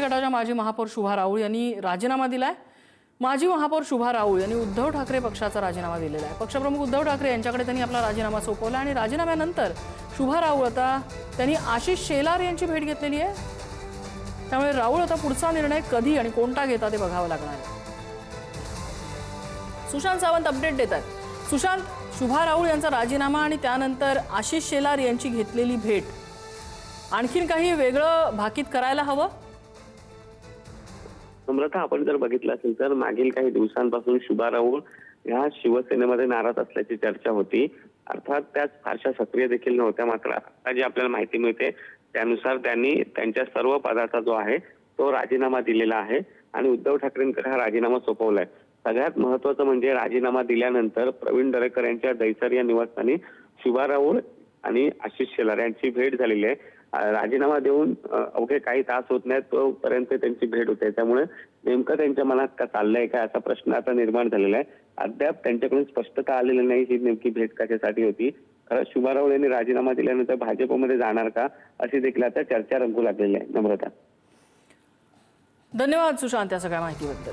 गटाच्या माजी महापौर शुभा राऊळ यांनी राजीनामा दिलाय। माजी महापौर शुभा राऊळ यांनी उद्धव ठाकरे पक्षाचा राजीनामा दिलेला आहे। पक्षप्रमुख उद्धव ठाकरे यांच्याकडे त्यांनी आपला राजीनामा सोपवला आणि राजीनाम्यानंतर शुभा राऊळ आता त्यांनी आशिष शेलार यांची भेट घेतलेली आहे। त्यामुळे राऊळ आता पुढचा निर्णय कधी आणि कोणता घेतात ते बघावं लागणार आहे। सुशांत सावंत अपडेट देतात। सुशांत, शुभा राऊळ यांचा राजीनामा आणि त्यानंतर आशिष शेलार यांची घेतलेली भेट, आणखीन काही वेगळं भाकीत करायला हवं? नम्रता, आपण जर बघितलं असेल तर मागील काही दिवसांपासून शुभा राऊळ ह्या शिवसेनेमध्ये नाराज असल्याची चर्चा होती। अर्थात त्याच फारशा सक्रिय देखील नव्हत्या, मात्र आता जी आपल्याला माहिती मिळते त्यानुसार त्यांनी त्यांच्या सर्व पदाचा जो आहे तो राजीनामा दिलेला आहे आणि उद्धव ठाकरेंकडे हा राजीनामा सोपवलाय। सगळ्यात महत्त्वाचं म्हणजे राजीनामा दिल्यानंतर प्रवीण दरेकर यांच्या दैसर या निवासस्थानी शुभा राऊळ आणि आशिष शेलार यांची भेट झालेली आहे। राजीनामा देऊन अवघे काही तास होत नाहीत तोपर्यंत त्यांची भेट होते, त्यामुळे नेमकं त्यांच्या मनात का चाललंय का असा प्रश्न आता निर्माण झालेला आहे। अद्याप त्यांच्याकडून स्पष्टता आलेली नाही ही नेमकी भेट कशासाठी होती। खरं शुभा राऊळ यांनी राजीनामा दिल्यानंतर भाजपमध्ये जाणार का अशी देखील आता चर्चा रंगू लागलेली आहे। नम्रता, धन्यवाद सुशांत या सगळ्या माहितीबद्दल।